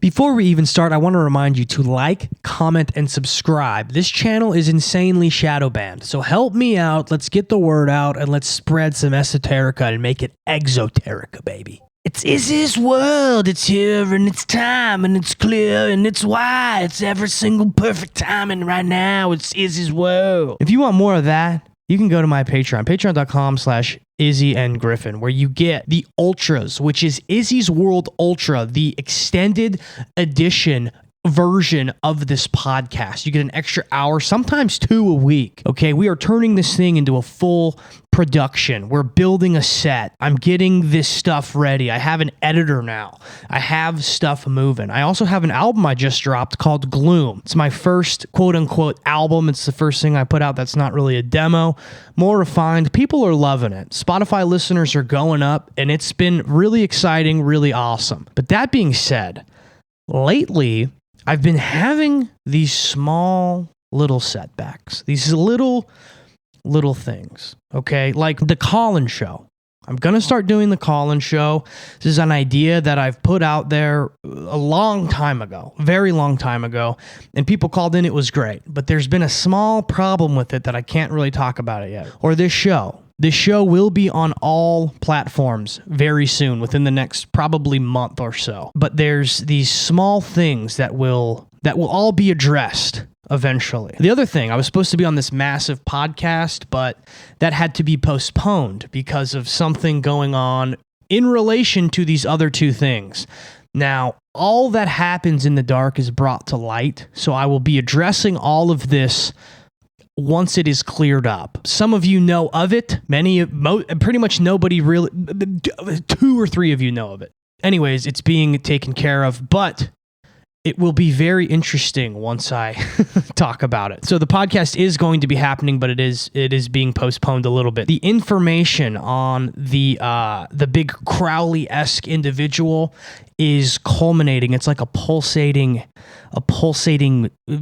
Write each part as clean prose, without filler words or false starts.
Before we even start, I want to remind you to like, comment, and subscribe. This channel is insanely shadow banned, so help me out. Let's get the word out and let's spread some esoterica and make it exoterica, baby. It's Izzy's world. It's here and it's time and it's clear and it's why. It's every single perfect timing right now. It's Izzy's world. If you want more of that, you can go to my Patreon, patreon.com/IzzyandGriffin, where you get the Ultras, which is Izzy's World Ultra, the extended edition version of this podcast. You get an extra hour, sometimes 2 a week. Okay, we are turning this thing into a full production. We're building a set. I'm getting this stuff ready. I have an editor now. I have stuff moving. I also have an album I just dropped called Gloom. It's my first quote-unquote album. It's the first thing I put out that's not really a demo. More refined. People are loving it. Spotify listeners are going up, and it's been really exciting, really awesome. But that being said, lately, I've been having these small little setbacks, these little things, okay? Like the call-in show. I'm going to start doing the call-in show. This is an idea that I've put out there a long time ago, very long time ago, and people called in. It was great, but there's been a small problem with it that I can't really talk about it yet. Or this show. This show will be on all platforms very soon, within the next probably month or so. But there's these small things that will all be addressed eventually. The other thing, I was supposed to be on this massive podcast, but that had to be postponed because of something going on in relation to these other 2 things. Now, all that happens in the dark is brought to light, so I will be addressing all of this once it is cleared up. Some of you know of it. Pretty much nobody really, 2 or 3 of you know of it. Anyways, it's being taken care of, but it will be very interesting once I talk about it. So the podcast is going to be happening, but it is being postponed a little bit. The information on the big Crowley-esque individual is culminating. It's like a pulsating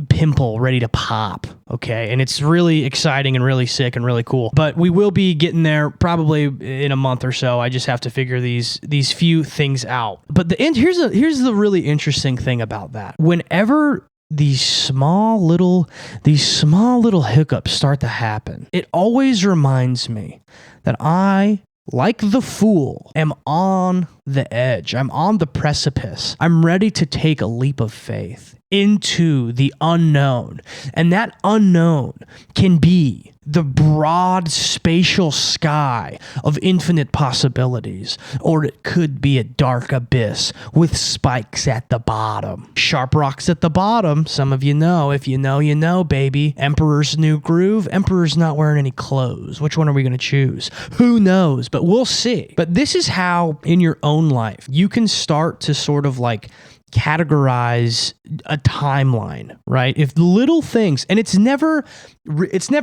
pimple ready to pop, okay? And it's really exciting and really sick and really cool. But we will be getting there probably in a month or so. I just have to figure these few things out. But here's the really interesting thing about that. Whenever these small little hiccups start to happen, it always reminds me that I, like the fool, am on the edge. I'm on the precipice. I'm ready to take a leap of faith into the unknown. And that unknown can be the broad spatial sky of infinite possibilities, or it could be a dark abyss with spikes at the bottom. Sharp rocks at the bottom. Some of you know. If you know, you know, baby. Emperor's New Groove. Emperor's not wearing any clothes. Which one are we going to choose? Who knows? But we'll see. But this is how, in your own life, you can start to sort of like categorize a timeline, right? If little things, and it's never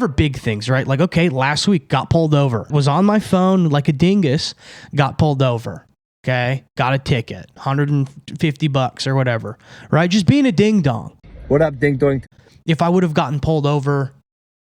big things, right? Like, okay, last week got pulled over, was on my phone like a dingus, got pulled over, okay? Got a ticket, $150 or whatever, right? Just being a ding dong. What up, ding dong? If I would have gotten pulled over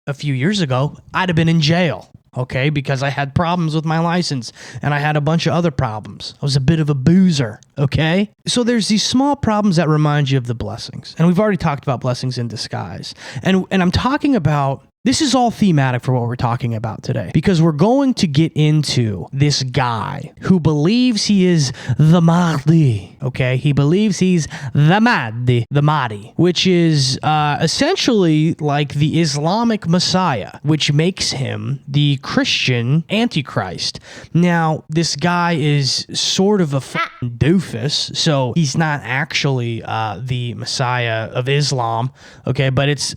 a few years ago, I'd have been in jail. Okay, because I had problems with my license and I had a bunch of other problems. I was a bit of a boozer, okay? So there's these small problems that remind you of the blessings. And we've already talked about blessings in disguise. And I'm talking about, this is all thematic for what we're talking about today, because we're going to get into this guy who believes he is the Mahdi, okay? He believes he's the Mahdi, which is essentially like the Islamic Messiah, which makes him the Christian Antichrist. Now, this guy is sort of a doofus, so he's not actually the Messiah of Islam, okay? But it's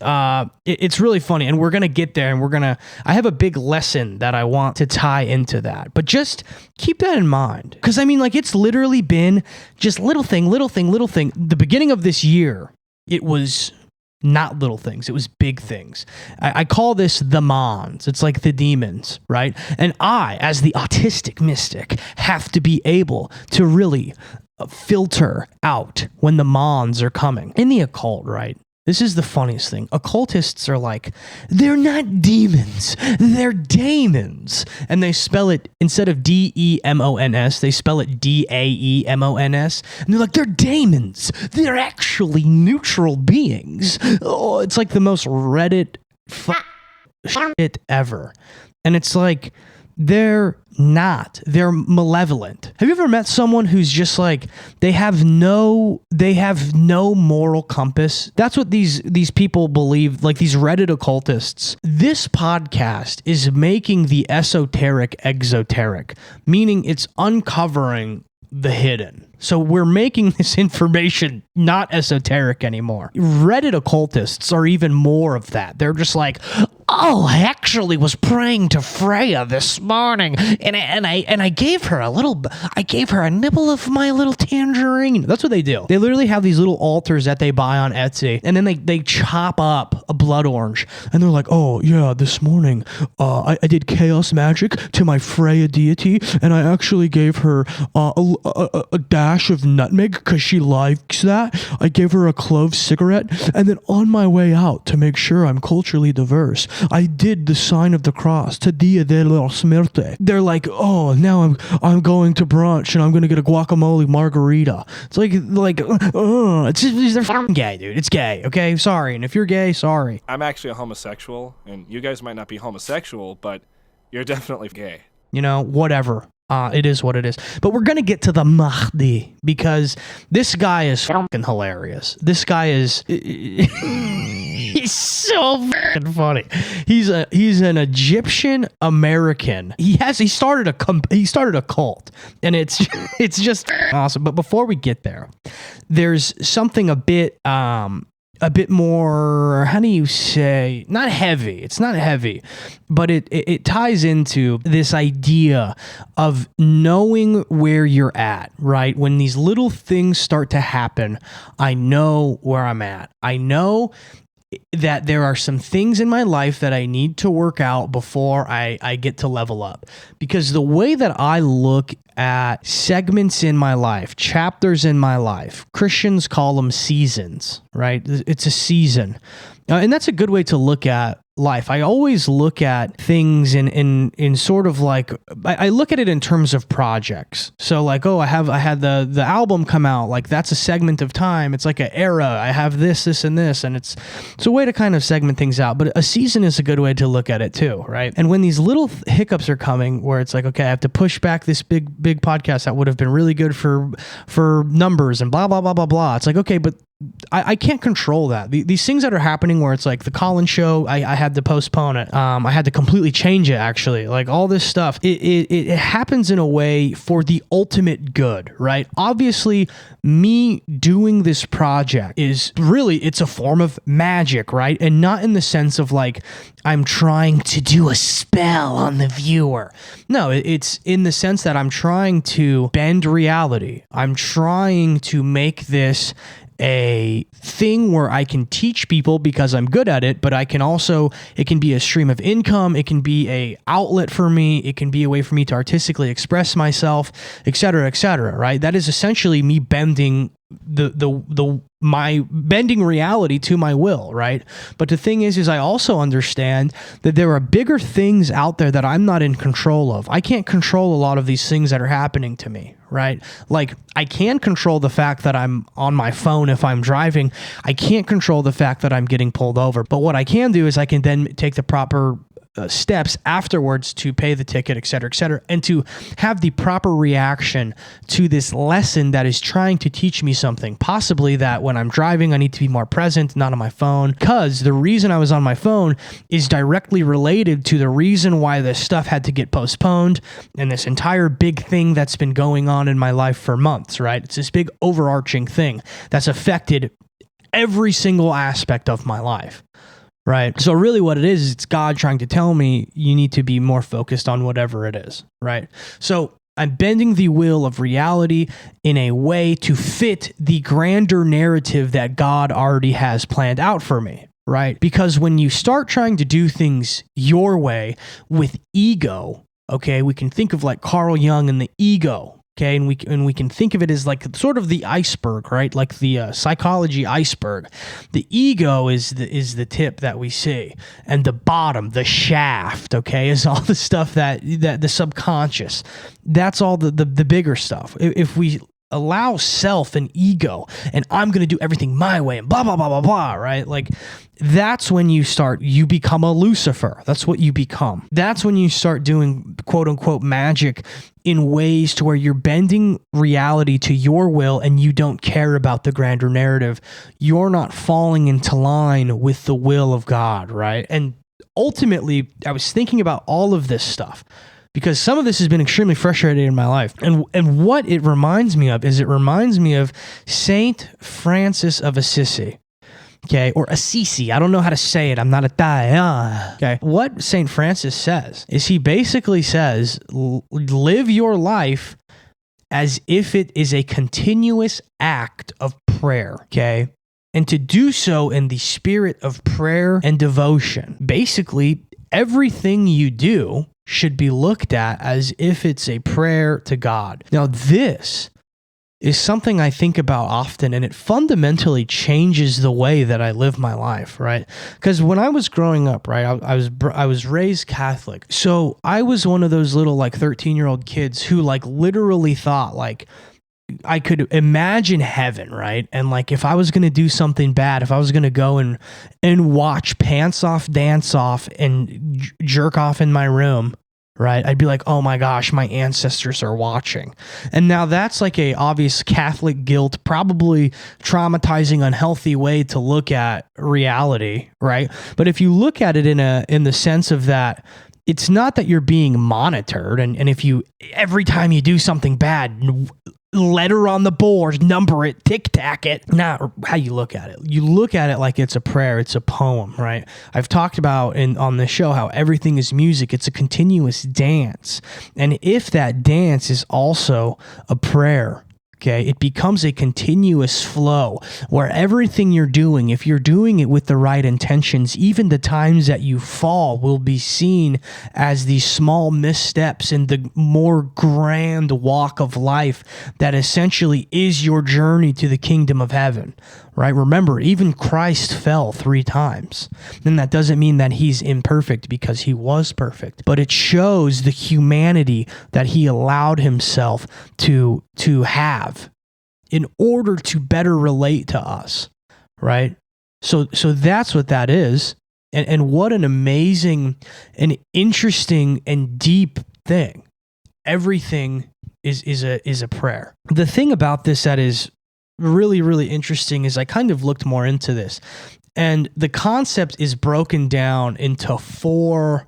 really funny, and we're going to get there, and I have a big lesson that I want to tie into that. But just keep that in mind, because I mean, like, it's literally been just little thing. The beginning of this year, it was not little things. It was big things. I call this the mons. It's like the demons, right? And I, as the autistic mystic, have to be able to really filter out when the mons are coming. In the occult, right? This is the funniest thing. Occultists are like, they're not demons, they're daemons. And they spell it, instead of D-E-M-O-N-S, they spell it D-A-E-M-O-N-S. And they're like, they're daemons. They're actually neutral beings. Oh, it's like the most Reddit shit ever. And it's like, they're not. They're malevolent. Have you ever met someone who's just like, they have no moral compass? That's what these people believe, like these Reddit occultists. This podcast is making the esoteric exoteric, meaning it's uncovering the hidden. So we're making this information not esoteric anymore. Reddit occultists are even more of that. They're just like, oh, I actually was praying to Freya this morning, and I gave her a nibble of my little tangerine. That's what they do. They literally have these little altars that they buy on Etsy, and then they chop up a blood orange, and they're like, oh yeah, this morning I did chaos magic to my Freya deity, and I actually gave her a dash of nutmeg because she likes that. I gave her a clove cigarette, and then on my way out to make sure I'm culturally diverse, I did the sign of the cross to Dia de los Muertos. They're like, oh, now I'm going to brunch and I'm going to get a guacamole margarita. It's it's just, they're fucking gay, dude. It's gay, okay? Sorry. And if you're gay, sorry. I'm actually a homosexual, and you guys might not be homosexual, but you're definitely gay. You know, whatever. It is what it is. But we're going to get to the Mahdi because this guy is fucking hilarious. This guy is... He's so fucking funny. He's an Egyptian American. He started a cult, and it's just awesome. But before we get there, there's something a bit more, how do you say, not heavy. It's not heavy, but it ties into this idea of knowing where you're at, right? When these little things start to happen, I know where I'm at. I know that there are some things in my life that I need to work out before I get to level up. Because the way that I look at segments in my life, chapters in my life, Christians call them seasons, right? It's a season. And that's a good way to look at life. I always look at things in sort of like, I look at it in terms of projects. So like, oh, I had the album come out, like that's a segment of time. It's like an era. I have this, and this, and it's a way to kind of segment things out. But a season is a good way to look at it too, right? And when these little hiccups are coming where it's like, okay, I have to push back this big podcast that would have been really good for numbers and blah, blah, blah, blah, blah. It's like, okay, but I can't control that. These things that are happening where it's like the Colin show, I had to postpone it. I had to completely change it, actually. Like all this stuff, it happens in a way for the ultimate good, right? Obviously, me doing this project is really, it's a form of magic, right? And not in the sense of like, I'm trying to do a spell on the viewer. No, it's in the sense that I'm trying to bend reality. I'm trying to make this a thing where I can teach people because I'm good at it, but I can also, it can be a stream of income, it can be a outlet for me, it can be a way for me to artistically express myself, etc., right? That is essentially me bending my bending reality to my will, right? But the thing is I also understand that there are bigger things out there that I'm not in control of. I can't control a lot of these things that are happening to me, right? Like I can control the fact that I'm on my phone if I'm driving. I can't control the fact that I'm getting pulled over. But what I can do is I can then take the proper steps afterwards to pay the ticket, etc., and to have the proper reaction to this lesson that is trying to teach me something. Possibly that when I'm driving, I need to be more present, not on my phone, because the reason I was on my phone is directly related to the reason why this stuff had to get postponed and this entire big thing that's been going on in my life for months, right? It's this big overarching thing that's affected every single aspect of my life. Right. So really what it is, it's God trying to tell me you need to be more focused on whatever it is. Right. So I'm bending the will of reality in a way to fit the grander narrative that God already has planned out for me. Right. Because when you start trying to do things your way with ego, okay, we can think of like Carl Jung and the ego. Okay, and we can think of it as like sort of the iceberg, right? Like the psychology iceberg. The ego is the tip that we see, and the bottom, the shaft, okay, is all the stuff that the subconscious. That's all the bigger stuff. If we allow self and ego and I'm going to do everything my way and blah, blah, blah, blah, blah, right? Like that's when you become a Lucifer. That's what you become. That's when you start doing quote unquote magic in ways to where you're bending reality to your will and you don't care about the grander narrative. You're not falling into line with the will of God, right? And ultimately, I was thinking about all of this stuff, because some of this has been extremely frustrating in my life. And what it reminds me of is Saint Francis of Assisi, okay? Or Assisi. I don't know how to say it. I'm not Italian, okay? What Saint Francis says is he basically says, live your life as if it is a continuous act of prayer, okay? And to do so in the spirit of prayer and devotion. Basically, everything you do should be looked at as if it's a prayer to God. Now, this is something I think about often, and it fundamentally changes the way that I live my life, right? Because when I was growing up, right, I was raised Catholic. So I was one of those little like 13-year-old kids who like literally thought like I could imagine heaven, right? And like if I was going to do something bad, if I was going to go and watch Pants Off, Dance Off, and jerk off in my room, right? I'd be like, oh my gosh, my ancestors are watching. And now that's like a obvious Catholic guilt, probably traumatizing, unhealthy way to look at reality, right? But if you look at it in the sense of that, it's not that you're being monitored, and if you every time you do something bad, letter on the board, number it, tic-tac it. Not how you look at it. You look at it like it's a prayer, it's a poem, right? I've talked about on the show how everything is music. It's a continuous dance. And if that dance is also a prayer, okay, it becomes a continuous flow where everything you're doing, if you're doing it with the right intentions, even the times that you fall will be seen as these small missteps in the more grand walk of life that essentially is your journey to the kingdom of heaven, right? Remember, even Christ fell 3 times. And that doesn't mean that he's imperfect, because he was perfect, but it shows the humanity that he allowed himself to have in order to better relate to us, right? So that's what that is. And what an amazing and interesting and deep thing. Everything is a prayer. The thing about this that is really, really interesting is I kind of looked more into this, and the concept is broken down into 4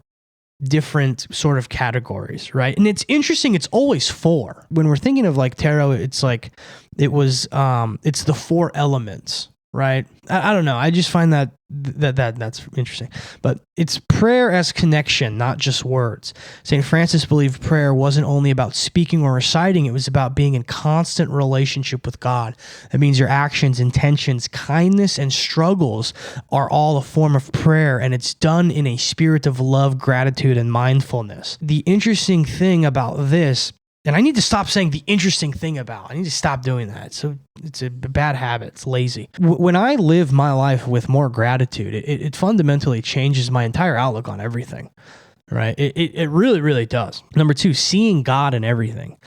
different sort of categories, right? And it's interesting, it's always 4. When we're thinking of like tarot, it's like it's the 4 elements, right? I don't know. I just find that's interesting. But it's prayer as connection, not just words. St. Francis believed prayer wasn't only about speaking or reciting, it was about being in constant relationship with God. That means your actions, intentions, kindness, and struggles are all a form of prayer, and it's done in a spirit of love, gratitude, and mindfulness. The interesting thing about this, and I need to stop saying the interesting thing about. I need to stop doing that. So it's a bad habit. It's lazy. When I live my life with more gratitude, it fundamentally changes my entire outlook on everything, right? It really, really does. Number 2, seeing God in everything.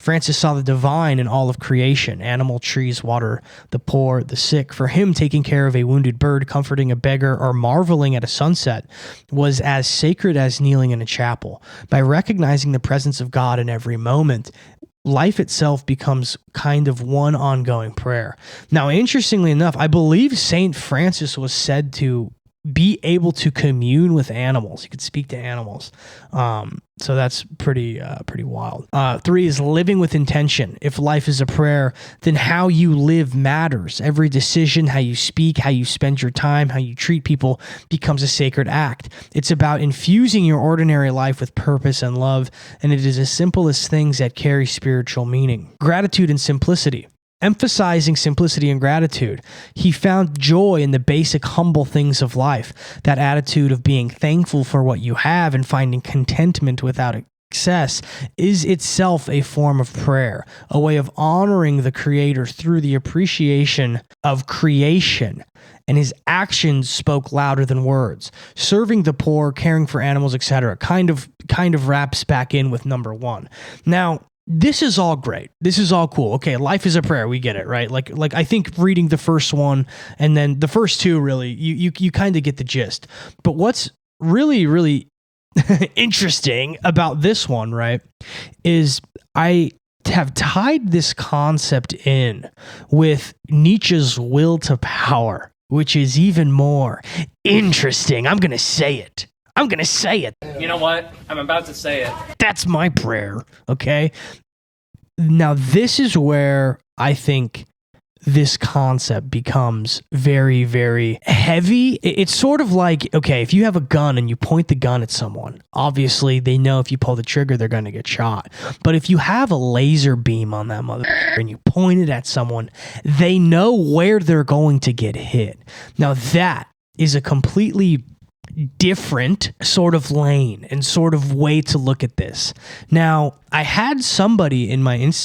Francis saw the divine in all of creation, animal, trees, water, the poor, the sick. For him, taking care of a wounded bird, comforting a beggar, or marveling at a sunset was as sacred as kneeling in a chapel. By recognizing the presence of God in every moment, life itself becomes kind of one ongoing prayer. Now, interestingly enough, I believe Saint Francis was said to be able to commune with animals. He could speak to animals. So that's pretty wild. 3 is living with intention. If life is a prayer, then how you live matters. Every decision, how you speak, how you spend your time, how you treat people becomes a sacred act. It's about infusing your ordinary life with purpose and love, and it is as simple as things that carry spiritual meaning. Gratitude and simplicity. Emphasizing simplicity and gratitude, he found joy in the basic, humble things of life. That attitude of being thankful for what you have and finding contentment without Success is itself a form of prayer, a way of honoring the Creator through the appreciation of creation. And his actions spoke louder than words. Serving the poor, caring for animals, etc. Kind of wraps back in with number one. Now, this is all great. This is all cool. Okay, life is a prayer. We get it, right? Like I think reading the first one and then the first two, really, you kind of get the gist. But what's really interesting about this one, right, is I have tied this concept in with Nietzsche's will to power, which is even more interesting. I'm going to say it. You know what? I'm about to say it. That's my prayer, okay? Now, this is where I think this concept becomes very, very heavy. It's sort of like, okay, if you have a gun and you point the gun at someone, obviously they know if you pull the trigger, they're going to get shot. But if you have a laser beam on that motherfucker and you point it at someone, they know where they're going to get hit. Now, that is a completely different sort of lane and sort of way to look at this. Now, I had somebody in my in my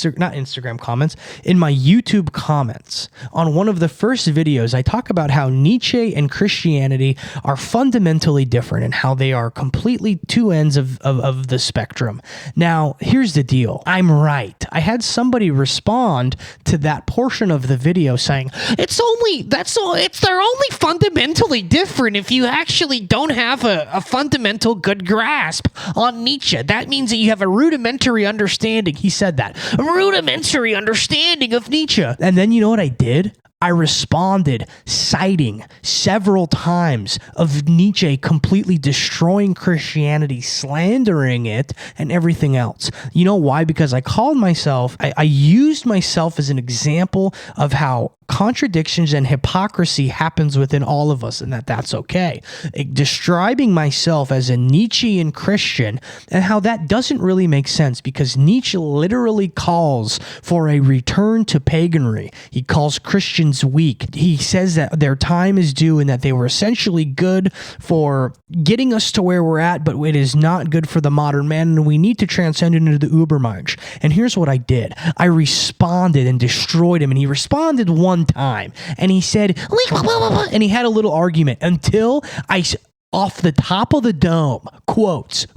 YouTube comments on one of the first videos. I talk about how Nietzsche and Christianity are fundamentally different and how they are completely two ends of the spectrum. Now, here's the deal. I'm right. I had somebody respond to that portion of the video saying, they're only fundamentally different if you actually don't have a fundamental good grasp on Nietzsche. That means that you have a rudimentary understanding. He said that. A rudimentary understanding of Nietzsche. And then you know what I did? I responded, citing several times of Nietzsche completely destroying Christianity, slandering it, and everything else. You know why? Because I used myself as an example of how contradictions and hypocrisy happens within all of us, and that's okay. Describing myself as a Nietzschean Christian and how that doesn't really make sense, because Nietzsche literally calls for a return to paganry. He calls Christians weak. He says that their time is due and that they were essentially good for getting us to where we're at, but it is not good for the modern man, and we need to transcend into the Übermensch. And here's what I did. I responded and destroyed him, and he responded one time, and he said, and he had a little argument until I, off the top of the dome, quotes,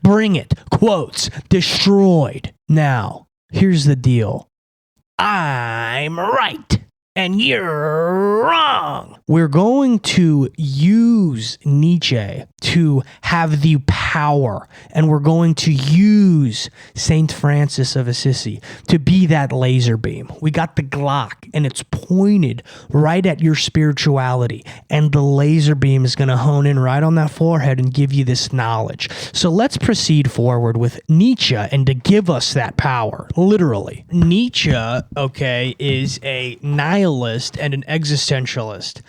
bring it, quotes, destroyed. Now, here's the deal. I'm right and you're wrong. We're going to use Nietzsche to have the power, and we're going to use Saint Francis of Assisi to be that laser beam. We got the Glock, and it's pointed right at your spirituality, and the laser beam is going to hone in right on that forehead and give you this knowledge. So let's proceed forward with Nietzsche and to give us that power, literally. Nietzsche, okay, is a nihilist and an existentialist.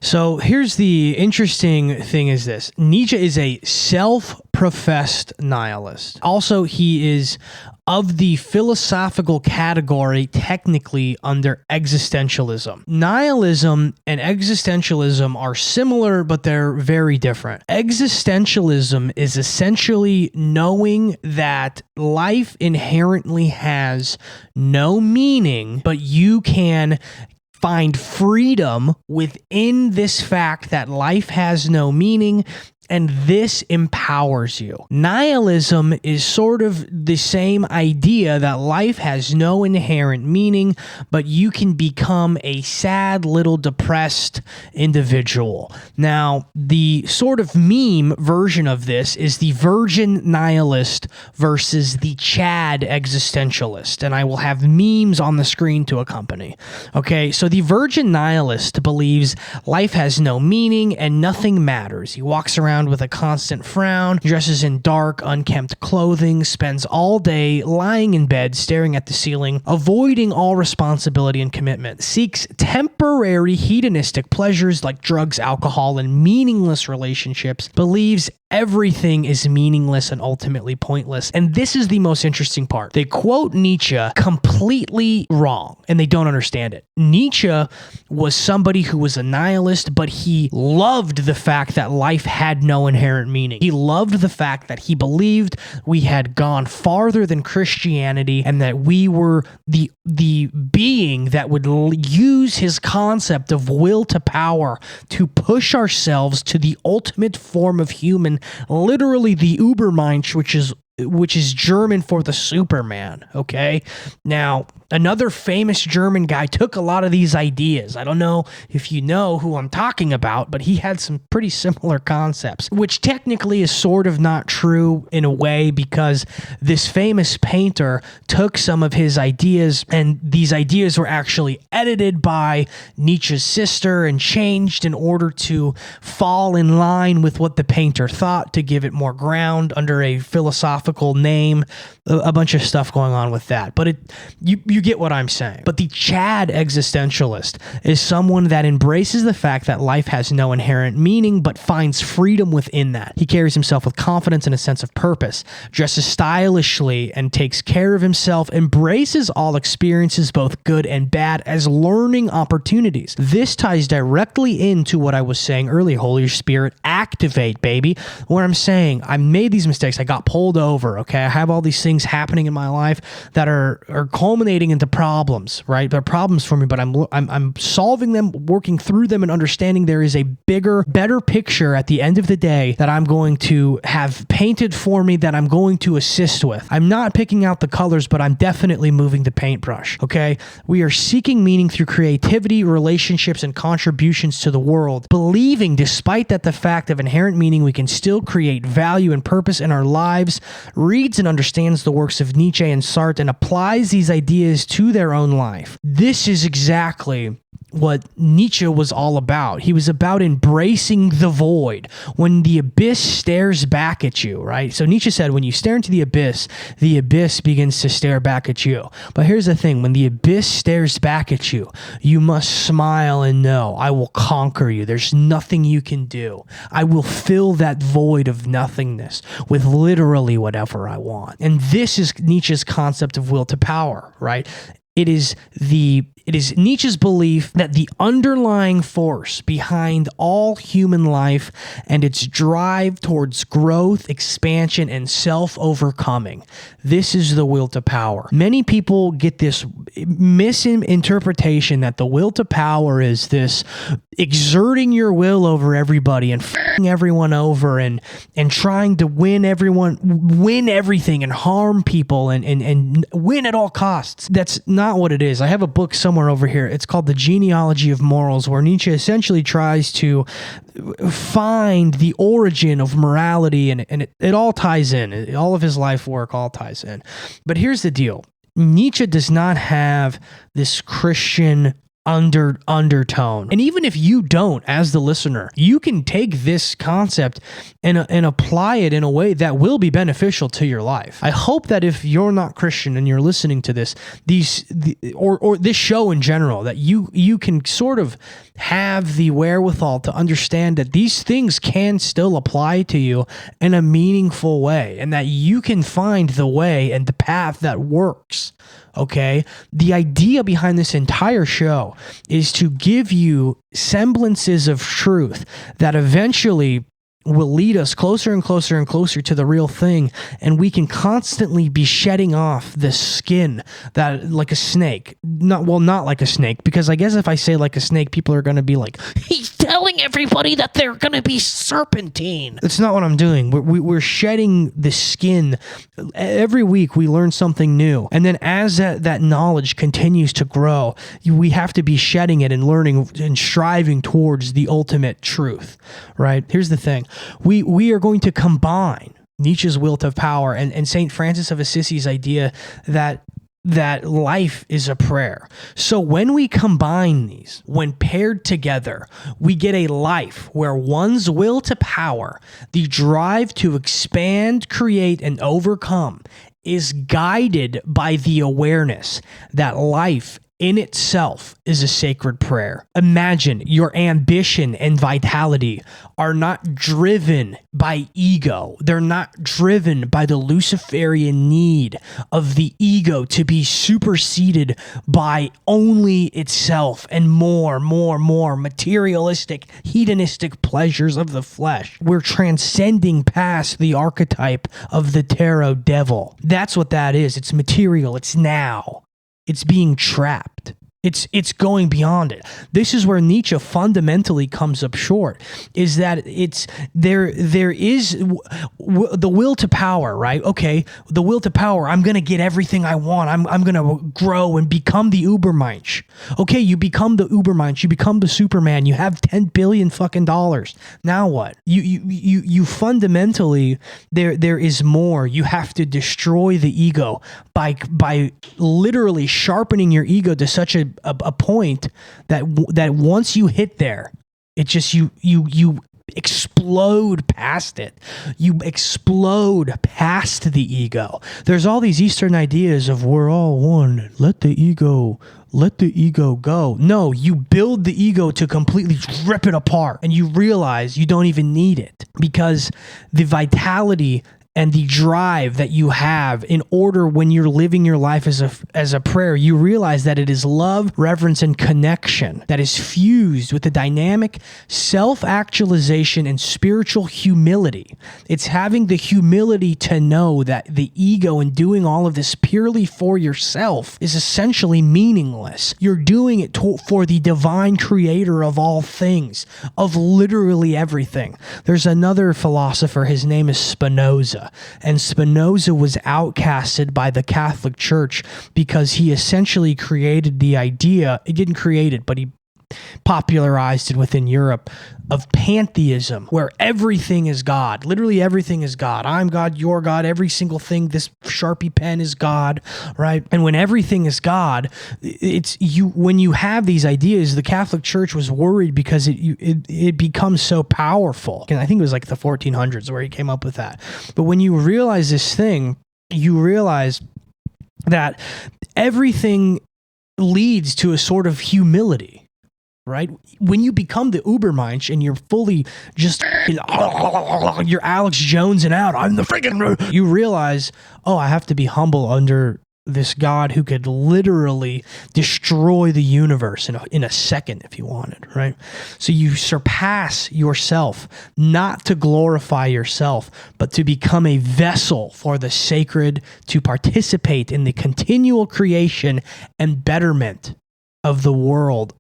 So here's the interesting thing is this. Nietzsche is a self-professed nihilist. Also, he is of the philosophical category technically under existentialism. Nihilism and existentialism are similar, but they're very different. Existentialism is essentially knowing that life inherently has no meaning, but you can find freedom within this fact that life has no meaning, and this empowers you. Nihilism is sort of the same idea that life has no inherent meaning, but you can become a sad, little depressed individual. Now, the sort of meme version of this is the virgin nihilist versus the Chad existentialist, and I will have memes on the screen to accompany. Okay, so the virgin nihilist believes life has no meaning and nothing matters. He walks around with a constant frown, dresses in dark, unkempt clothing, spends all day lying in bed, staring at the ceiling, avoiding all responsibility and commitment, seeks temporary hedonistic pleasures like drugs, alcohol, and meaningless relationships, believes everything is meaningless and ultimately pointless. And this is the most interesting part. They quote Nietzsche completely wrong, and they don't understand it. Nietzsche was somebody who was a nihilist, but he loved the fact that life had no inherent meaning. He loved the fact that he believed we had gone farther than Christianity and that we were the being that would use his concept of will to power to push ourselves to the ultimate form of human, literally the Übermensch, which is German for the Superman, okay? Now, another famous German guy took a lot of these ideas. I don't know if you know who I'm talking about, but he had some pretty similar concepts, which technically is sort of not true in a way, because this famous painter took some of his ideas, and these ideas were actually edited by Nietzsche's sister and changed in order to fall in line with what the painter thought, to give it more ground under a philosophical name, a bunch of stuff going on with that. But you get what I'm saying. But the Chad existentialist is someone that embraces the fact that life has no inherent meaning, but finds freedom within that. He carries himself with confidence and a sense of purpose, dresses stylishly and takes care of himself, embraces all experiences, both good and bad, as learning opportunities. This ties directly into what I was saying earlier, Holy Spirit, activate, baby, where I'm saying I made these mistakes. I got pulled over, okay? I have all these things happening in my life that are culminating into problems, right? They're problems for me, but I'm solving them, working through them, and understanding there is a bigger, better picture at the end of the day that I'm going to have painted for me, that I'm going to assist with. I'm not picking out the colors, but I'm definitely moving the paintbrush, okay? We are seeking meaning through creativity, relationships, and contributions to the world, believing despite that the fact of inherent meaning, we can still create value and purpose in our lives. Reads and understands the works of Nietzsche and Sartre and applies these ideas to their own life. This is exactly what Nietzsche was all about. He was about embracing the void. When the abyss stares back at you, right? So Nietzsche said, when you stare into the abyss begins to stare back at you. But here's the thing, when the abyss stares back at you, you must smile and know, I will conquer you. There's nothing you can do. I will fill that void of nothingness with literally whatever I want. And this is Nietzsche's concept of will to power, right? It is Nietzsche's belief that the underlying force behind all human life and its drive towards growth, expansion, and self-overcoming. This is the will to power. Many people get this misinterpretation that the will to power is this exerting your will over everybody and f***ing everyone over and trying to win everything and harm people and win at all costs. That's not what it is. I have a book somewhere over here. It's called The Genealogy of Morals, where Nietzsche essentially tries to find the origin of morality, and it all ties in. All of his life work all ties in. But here's the deal. Nietzsche does not have this Christian undertone. And even if you don't, as the listener, you can take this concept and apply it in a way that will be beneficial to your life. I hope that if you're not Christian and you're listening to this, or this show in general, that you can sort of have the wherewithal to understand that these things can still apply to you in a meaningful way, and that you can find the way and the path that works. Okay? The idea behind this entire show is to give you semblances of truth that eventually will lead us closer and closer and closer to the real thing, and we can constantly be shedding off the skin that, like a snake. Not like a snake, because I guess if I say like a snake, people are going to be like, he's telling everybody that they're going to be serpentine. That's not what I'm doing. We're shedding the skin. Every week we learn something new, and then as that knowledge continues to grow, we have to be shedding it and learning and striving towards the ultimate truth, right? Here's the thing. We are going to combine Nietzsche's will to power and St. Francis of Assisi's idea that life is a prayer. So when we combine these, when paired together, we get a life where one's will to power, the drive to expand, create, and overcome, is guided by the awareness that life in itself is a sacred prayer. Imagine your ambition and vitality are not driven by ego. They're not driven by the Luciferian need of the ego to be superseded by only itself and more materialistic, hedonistic pleasures of the flesh. We're transcending past the archetype of the tarot devil. That's what that is. It's material. It's now. It's being trapped. It's going beyond it. This is where Nietzsche fundamentally comes up short, is that there is the will to power, right? Okay, the will to power, I'm going to get everything I want. I'm going to grow and become the Ubermensch. Okay, you become the Ubermensch, you become the Superman, you have 10 billion fucking dollars. Now what? You fundamentally, there is more. You have to destroy the ego by literally sharpening your ego to such a point that once you hit there, it just you explode past it. You explode past the ego. There's all these Eastern ideas of we're all one. Let the ego go. No, you build the ego to completely rip it apart, and you realize you don't even need it, because the vitality and the drive that you have in order, when you're living your life as a prayer, you realize that it is love, reverence, and connection that is fused with the dynamic self-actualization and spiritual humility. It's having the humility to know that the ego and doing all of this purely for yourself is essentially meaningless. You're doing it for the divine creator of all things, of literally everything. There's another philosopher, his name is Spinoza. And Spinoza was outcasted by the Catholic Church because he essentially created the idea, he didn't create it, but he popularized it within Europe, of pantheism, where everything is God. Literally everything is God. I'm God, you're God, every single thing, this Sharpie pen is God, right? And when everything is God, when you have these ideas, the Catholic Church was worried because it becomes so powerful. And I think it was like the 1400s where he came up with that. But when you realize this thing, you realize that everything leads to a sort of humility. Right? When you become the Ubermensch and you're fully just, you're Alex Jones and out, I'm the freaking, you realize, oh, I have to be humble under this God who could literally destroy the universe in a second if you wanted, right? So you surpass yourself, not to glorify yourself, but to become a vessel for the sacred, to participate in the continual creation and betterment of the world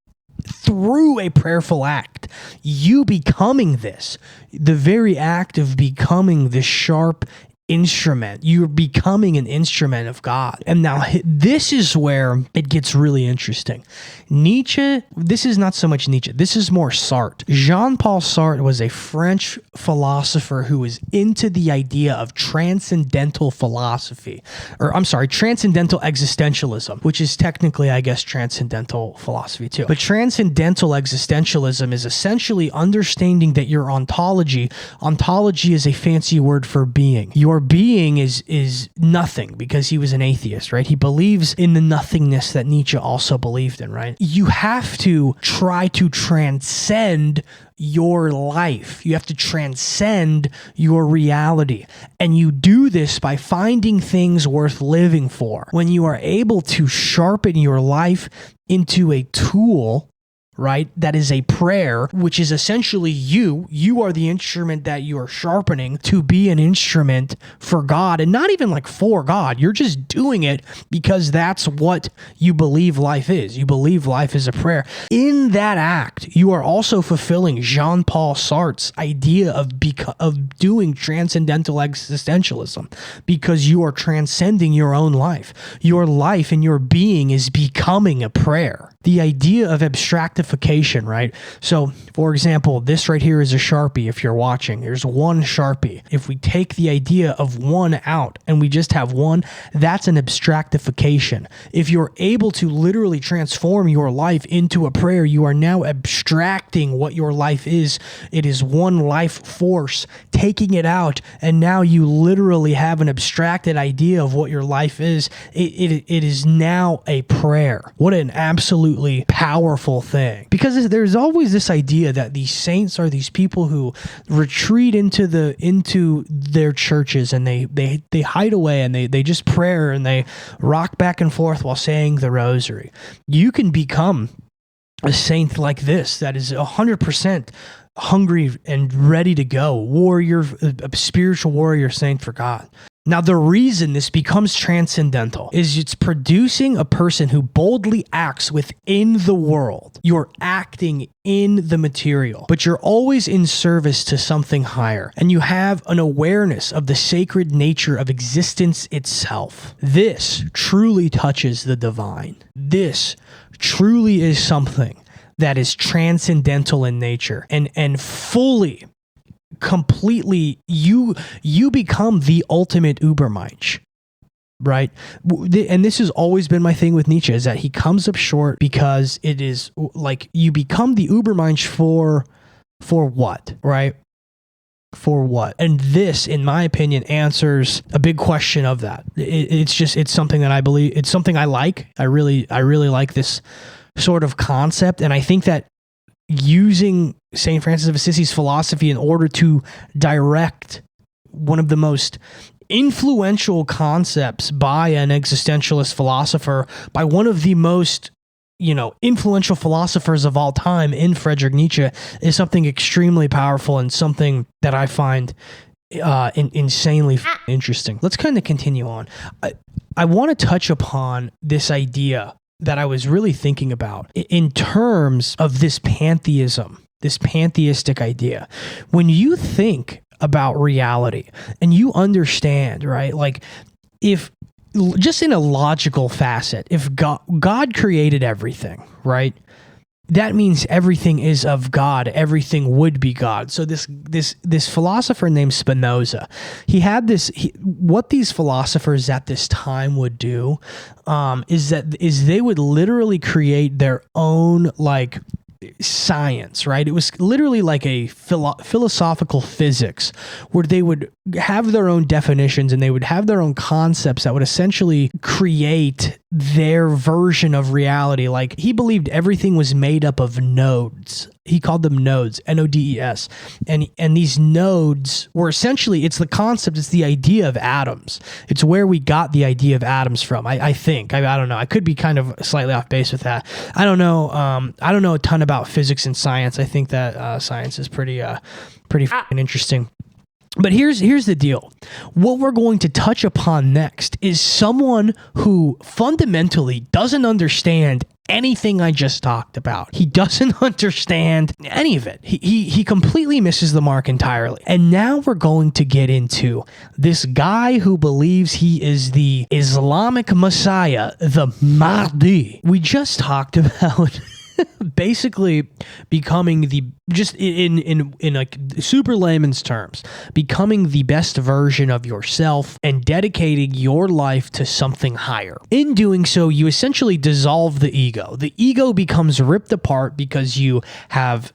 through a prayerful act. You becoming this, the very act of becoming this sharp instrument, you're becoming an instrument of God. And now this is where it gets really interesting. Nietzsche, this is not so much Nietzsche, this is more Sartre. Jean-Paul Sartre was a French philosopher who was into the idea of transcendental philosophy, transcendental existentialism, which is technically, I guess, transcendental philosophy too. But transcendental existentialism is essentially understanding that your ontology is a fancy word for being. Your being is nothing, because he was an atheist, right? He believes in the nothingness that Nietzsche also believed in, right? You have to try to transcend your life. You have to transcend your reality. And you do this by finding things worth living for. When you are able to sharpen your life into a tool, right, that is a prayer, which is essentially you are the instrument that you are sharpening to be an instrument for God, and not even like for God. You're just doing it because that's what you believe life is. You believe life is a prayer. In that act, you are also fulfilling Jean-Paul Sartre's idea of doing transcendental existentialism, because you are transcending your own life. Your life and your being is becoming a prayer. the idea of abstractification, right? So, for example, this right here is a Sharpie. If you're watching, there's one Sharpie. If we take the idea of one out and we just have one, that's an abstractification. If you're able to literally transform your life into a prayer, you are now abstracting what your life is. It is one life force, taking it out, and now you literally have an abstracted idea of what your life is. It is now a prayer. What an absolutely powerful thing. Because there's always this idea that these saints are these people who retreat into their churches, and they hide away, and they just pray and they rock back and forth while saying the rosary. You can become a saint like this that is 100% hungry and ready to go, warrior, a spiritual warrior saint for God. Now, the reason this becomes transcendental is it's producing a person who boldly acts within the world. You're acting in the material, but you're always in service to something higher, and you have an awareness of the sacred nature of existence itself. This truly touches the divine. This truly is something that is transcendental in nature and fully, completely, you become the ultimate Übermensch, right? And this has always been my thing with Nietzsche, is that he comes up short because it is like you become the Übermensch for what, right? For what? And this, in my opinion, answers a big question of that. It's something that I believe, it's something I like. I really like this sort of concept, and I think that using St. Francis of Assisi's philosophy in order to direct one of the most influential concepts by an existentialist philosopher, by one of the most, influential philosophers of all time in Friedrich Nietzsche, is something extremely powerful and something that I find insanely interesting. Let's kind of continue on. I want to touch upon this idea that I was really thinking about in terms of this pantheism, this pantheistic idea. When you think about reality and you understand, right, like if just in a logical facet, if God created everything, right, that means everything is of God. Everything would be God. So this philosopher named Spinoza, he had this. What these philosophers at this time would do is they would literally create their own science, right? It was literally like a philosophical physics where they would have their own definitions and they would have their own concepts that would essentially create their version of reality. Like, he believed everything was made up of nodes. He called them nodes, N-O-D-E-S. And these nodes were essentially, it's the concept, it's the idea of atoms. It's where we got the idea of atoms from, I think. I don't know. I could be kind of slightly off base with that. I don't know. I don't know a ton about physics and science. I think that science is pretty fucking interesting. But here's the deal. What we're going to touch upon next is someone who fundamentally doesn't understand anything I just talked about. He doesn't understand any of it. He completely misses the mark entirely. And now we're going to get into this guy who believes he is the Islamic Messiah, the Mahdi. We just talked about basically becoming just in like super layman's terms, becoming the best version of yourself and dedicating your life to something higher. In doing so, you essentially dissolve the ego. The ego becomes ripped apart because you have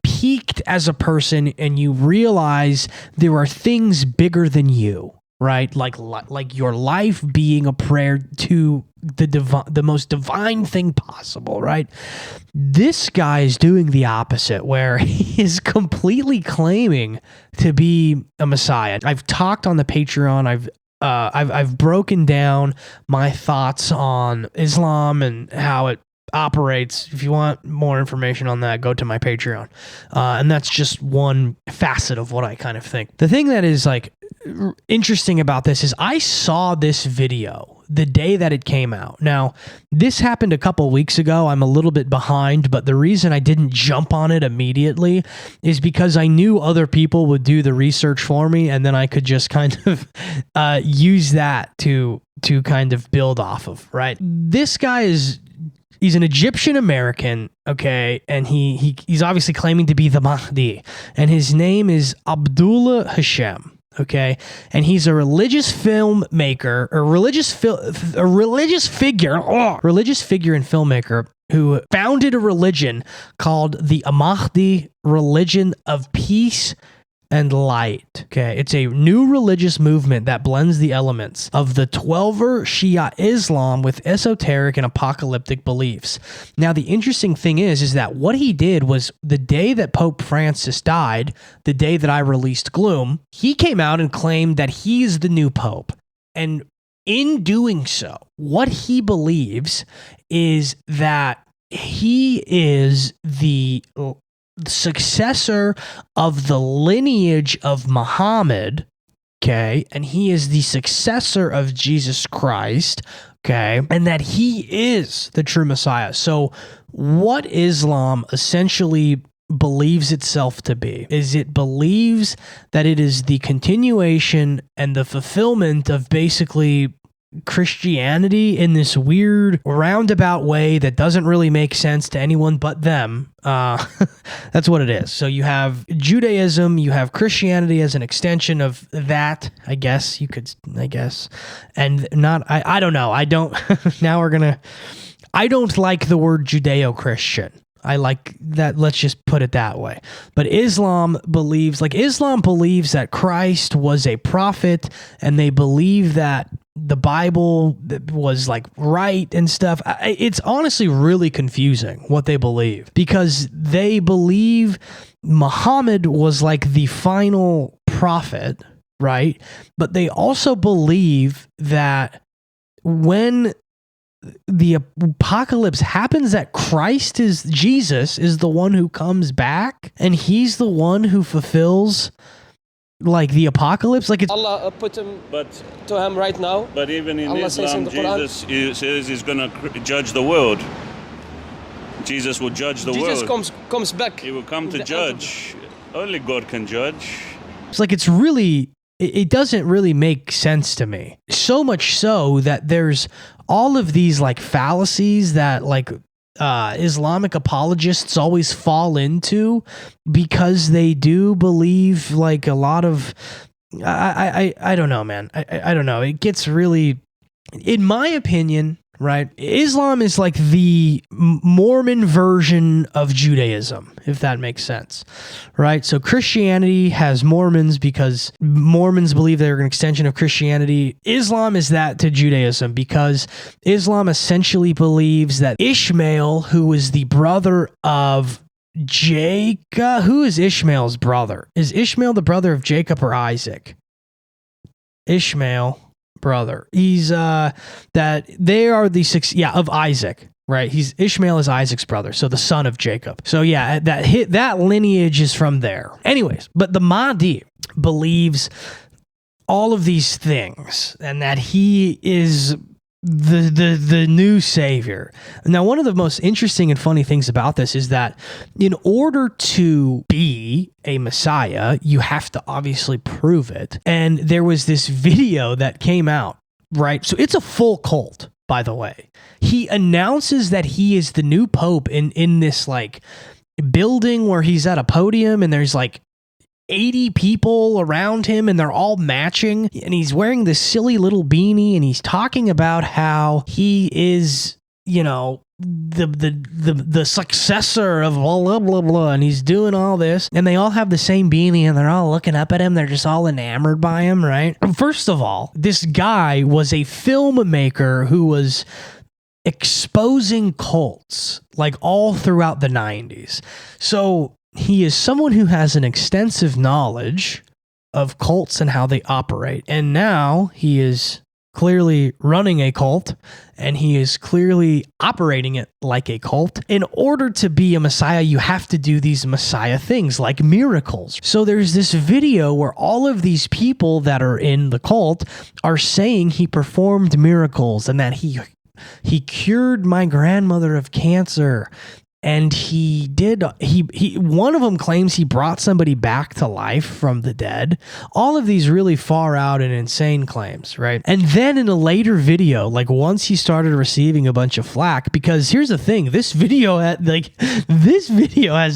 peaked as a person and you realize there are things bigger than you. Right? Like your life being a prayer to the most divine thing possible, right? This guy is doing the opposite, where he is completely claiming to be a messiah. I've talked on the Patreon. I've broken down my thoughts on Islam and how it operates. If you want more information on that, go to my Patreon. And that's just one facet of what I kind of think. The thing that is interesting about this is I saw this video the day that it came out. Now, this happened a couple weeks ago. I'm a little bit behind, but the reason I didn't jump on it immediately is because I knew other people would do the research for me, and then I could just kind of use that to kind of build off of, right? This guy is He's an Egyptian American, okay, and he's obviously claiming to be the Mahdi, and his name is Abdullah Hashem. Okay, and he's a religious filmmaker, a religious figure and filmmaker who founded a religion called the Mahdi Religion of Peace and Light. Okay, it's a new religious movement that blends the elements of the Twelver Shia Islam with esoteric and apocalyptic beliefs. Now, the interesting thing is that what he did was the day that Pope Francis died, the day that I released Gloom, he came out and claimed that he's the new Pope. And in doing so, what he believes is that he is the successor of the lineage of Muhammad, okay, and he is the successor of Jesus Christ, okay, and that he is the true Messiah. So what Islam essentially believes itself to be is it believes that it is the continuation and the fulfillment of basically Christianity in this weird roundabout way that doesn't really make sense to anyone but them. That's what it is. So you have Judaism, you have Christianity as an extension of that, I guess, and not, I don't know. I don't like the word Judeo-Christian. I like that. Let's just put it that way. But Islam believes that Christ was a prophet, and they believe that the Bible was like right and stuff. It's honestly really confusing what they believe, because they believe Muhammad was like the final prophet, right? But they also believe that when the apocalypse happens, that Jesus is the one who comes back, and he's the one who fulfills like the apocalypse. Like it's Allah put him to him right now. But even in Allah Islam, Jesus says he's going to judge the world. Jesus will judge the world. Jesus comes back. He will come to judge. Only God can judge. It's like it's really, it doesn't really make sense to me. So much so that there's all of these like fallacies that like Islamic apologists always fall into, because they do believe like a lot of I don't know, man. I don't know. It gets really, in my opinion, right? Islam is like the Mormon version of Judaism, if that makes sense, right? So Christianity has Mormons because Mormons believe they're an extension of Christianity. Islam is that to Judaism, because Islam essentially believes that Ishmael, who is the brother of Jacob, who is Ishmael's brother? Is Ishmael the brother of Jacob or Isaac? Ishmael brother. He's that they are the six, of Isaac, right? Ishmael is Isaac's brother, so the son of Jacob. So yeah, that lineage is from there. Anyways, but the Mahdi believes all of these things, and that he is the new savior. Now, one of the most interesting and funny things about this is that in order to be a messiah, you have to obviously prove it. And there was this video that came out, right? So it's a full cult, by the way. He announces that he is the new pope in this like building where he's at a podium, and there's like 80 people around him, and they're all matching, and he's wearing this silly little beanie, and he's talking about how he is, you know, the successor of blah blah blah blah, and he's doing all this, and they all have the same beanie, and they're all looking up at him. They're just all enamored by him, right? First of all, this guy was a filmmaker who was exposing cults like all throughout the 90s. So he is someone who has an extensive knowledge of cults and how they operate. And now he is clearly running a cult, and he is clearly operating it like a cult. In order to be a messiah, you have to do these messiah things like miracles. So there's this video where all of these people that are in the cult are saying he performed miracles, and that he cured my grandmother of cancer, and he one of them claims he brought somebody back to life from the dead. All of these really far out and insane claims, right? And then in a later video, like once he started receiving a bunch of flack, because here's the thing, this video has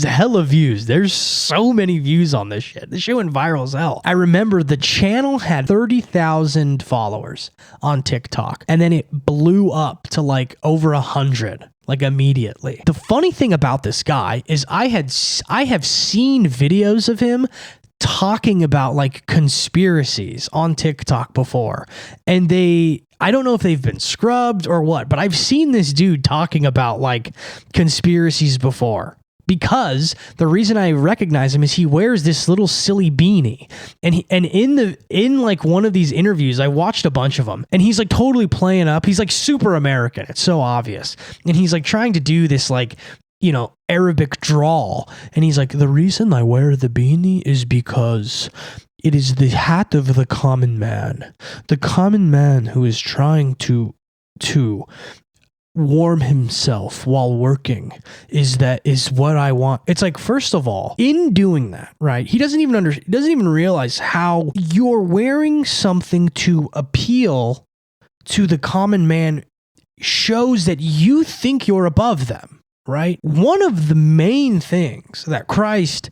hella views. There's so many views on this shit. This shit went viral as hell. I remember the channel had 30,000 followers on TikTok, and then it blew up to like over 100, like immediately. The funny thing about this guy is I have seen videos of him talking about like conspiracies on TikTok before, and I don't know if they've been scrubbed or what, but I've seen this dude talking about like conspiracies before. Because the reason I recognize him is he wears this little silly beanie, and in like one of these interviews, I watched a bunch of them, and he's like totally playing up. He's like super American. It's so obvious, and he's like trying to do this like, you know, Arabic drawl, and he's like, the reason I wear the beanie is because it is the hat of the common man who is trying to warm himself while working is what I want. It's like, first of all, in doing that, right, he doesn't even realize how you're wearing something to appeal to the common man shows that you think you're above them, right? One of the main things that Christ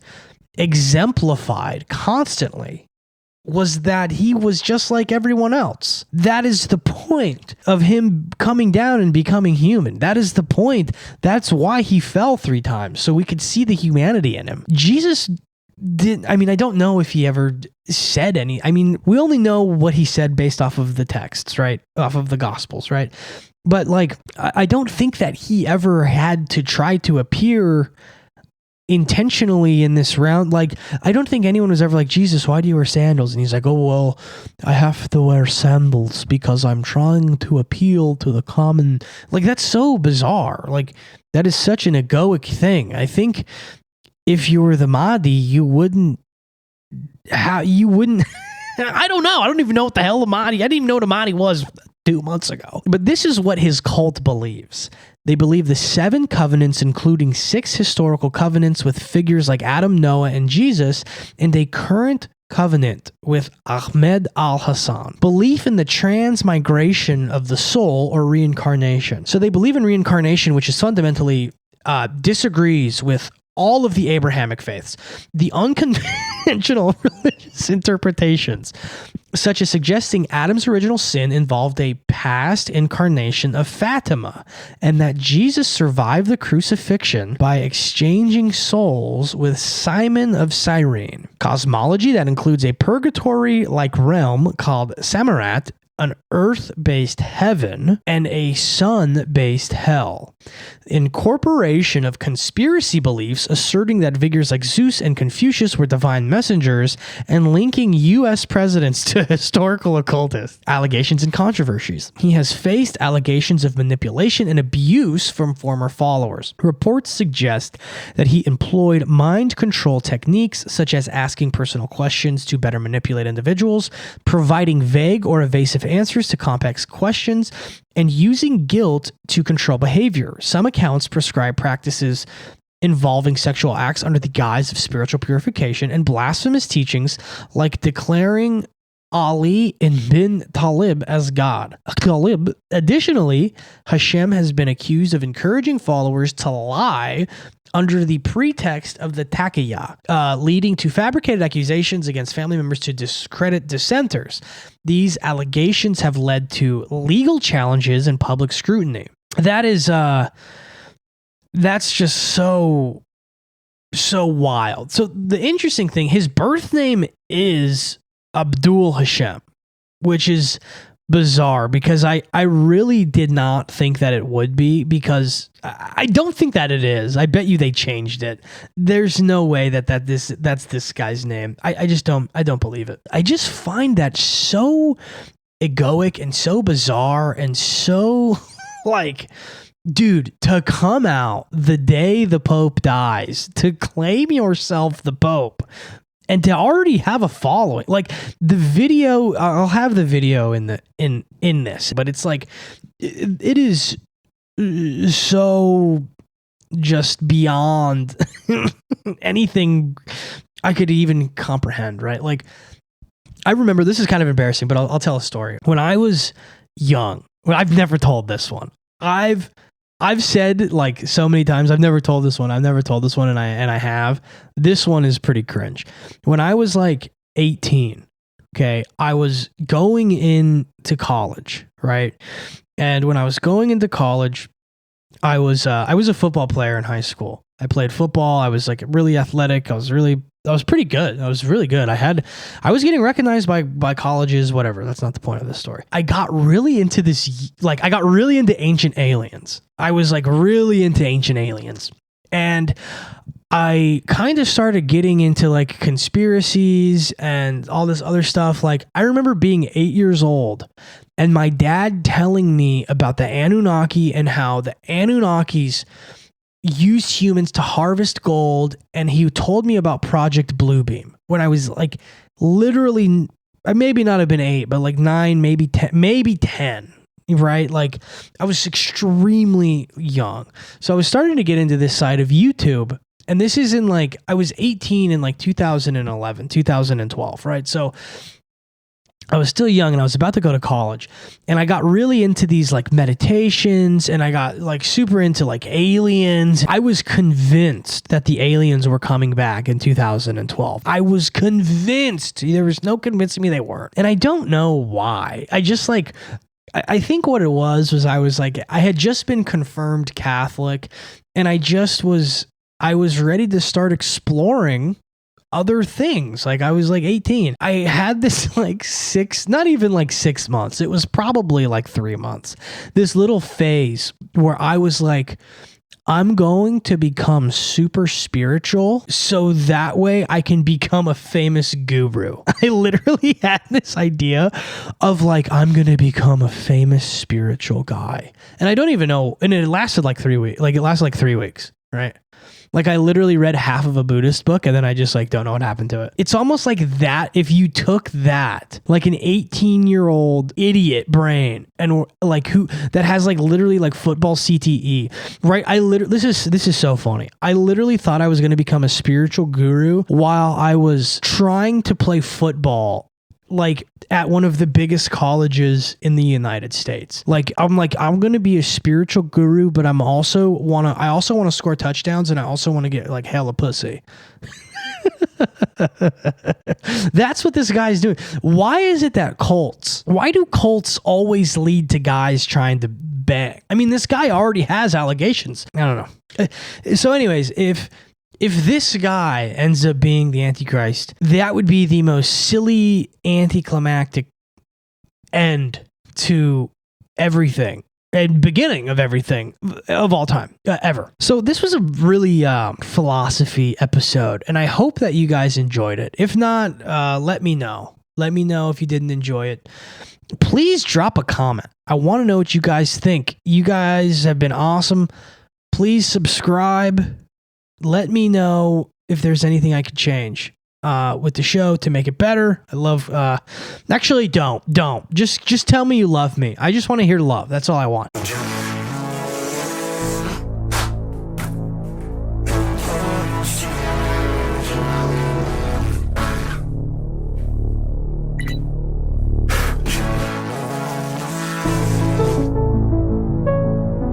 exemplified constantly was that he was just like everyone else. That is the point of him coming down and becoming human. That is the point. That's why he fell 3 times, so we could see the humanity in him. Jesus didn't, I mean, I don't know if he ever said any, I mean, we only know what he said based off of the texts, right? Off of the Gospels, right? But like, I don't think that he ever had to try to appear intentionally in this round. Like, I don't think anyone was ever like, Jesus, why do you wear sandals? And he's like, oh, well, I have to wear sandals because I'm trying to appeal to the common. Like, that's so bizarre. Like, that is such an egoic thing. I think if you were the Mahdi, you wouldn't I don't know. I don't even know what the hell the Mahdi, I didn't even know what a Mahdi was 2 months ago. But this is what his cult believes. They believe the 7 covenants, including 6 historical covenants with figures like Adam, Noah, and Jesus, and a current covenant with Ahmed al-Hassan. Belief in the transmigration of the soul or reincarnation. So they believe in reincarnation, which is fundamentally disagrees with all of the Abrahamic faiths. The unconventional religious interpretations, such as suggesting Adam's original sin involved a past incarnation of Fatima, and that Jesus survived the crucifixion by exchanging souls with Simon of Cyrene. Cosmology that includes a purgatory-like realm called Samarat, an earth-based heaven, and a sun-based hell. Incorporation of conspiracy beliefs asserting that figures like Zeus and Confucius were divine messengers, and linking U.S. presidents to historical occultists. Allegations and controversies. He has faced allegations of manipulation and abuse from former followers. Reports suggest that he employed mind control techniques such as asking personal questions to better manipulate individuals, providing vague or evasive answers to complex questions, and using guilt to control behavior. Some accounts prescribe practices involving sexual acts under the guise of spiritual purification, and blasphemous teachings like declaring Ali ibn Talib as God. Additionally, Hashem has been accused of encouraging followers to lie under the pretext of the taqiyya, leading to fabricated accusations against family members to discredit dissenters. These allegations have led to legal challenges and public scrutiny. That is, that's just so wild. So the interesting thing, his birth name is Abdul Hashem, which is bizarre because I really did not think that it would be, because I don't think that it is. I bet you they changed it. There's no way that's this guy's name. I just don't believe it. I just find that so egoic and so bizarre and so like, dude, to come out the day the Pope dies, to claim yourself the Pope, and to already have a following. Like, the video, I'll have the video in this, but it's like, it is so just beyond anything I could even comprehend, right? Like, I remember, this is kind of embarrassing, but I'll tell a story. When I was young, I've never told this one. I've said like so many times, I've never told this one, and I have. This one is pretty cringe. When I was like 18, okay, I was going into college, right? And when I was going into college, I was a football player in high school. I played football. I was like really athletic. I was pretty good. I was really good. I was getting recognized by colleges, whatever. That's not the point of this story. I got really into ancient aliens. I was like really into ancient aliens. And I kind of started getting into like conspiracies and all this other stuff. Like, I remember being 8 years old and my dad telling me about the Anunnaki and how the Anunnakis used humans to harvest gold, and he told me about Project Bluebeam when I was like literally, I maybe not have been 8, but like 9, maybe 10, right? Like, I was extremely young. So I was starting to get into this side of YouTube, and this is in like, I was 18 in like 2011, 2012, right? So I was still young and I was about to go to college, and I got really into these like meditations, and I got like super into like aliens. I was convinced that the aliens were coming back in 2012. I was convinced. There was no convincing me they weren't. And I don't know why. I just like, I think what it was I was like, I had just been confirmed Catholic, and I was ready to start exploring other things. Like, I was like 18. I had this like not even like 6 months. It was probably like 3 months. This little phase where I was like, I'm going to become super spiritual so that way I can become a famous guru. I literally had this idea of like, I'm going to become a famous spiritual guy. And I don't even know. And it lasted like 3 weeks. Like, it lasted like 3 weeks, right? Like, I literally read half of a Buddhist book, and then I just like don't know what happened to it. It's almost like that. If you took that, like an 18-year-old idiot brain, and like that has like literally like football CTE, right? This is so funny. I literally thought I was going to become a spiritual guru while I was trying to play football, like at one of the biggest colleges in the United States. I'm going to be a spiritual guru, but I also want to score touchdowns, and I also want to get like hella pussy. That's what this guy's doing. Why is it that why do cults always lead to guys trying to bang? I mean, this guy already has allegations. I don't know. So anyways, if this guy ends up being the Antichrist, that would be the most silly, anticlimactic end to everything and beginning of everything of all time, ever. So this was a really philosophy episode, and I hope that you guys enjoyed it. If not, let me know. Let me know if you didn't enjoy it. Please drop a comment. I want to know what you guys think. You guys have been awesome. Please subscribe. Let me know if there's anything I could change with the show to make it better. I love, actually don't. Just tell me you love me. I just want to hear love. That's all I want.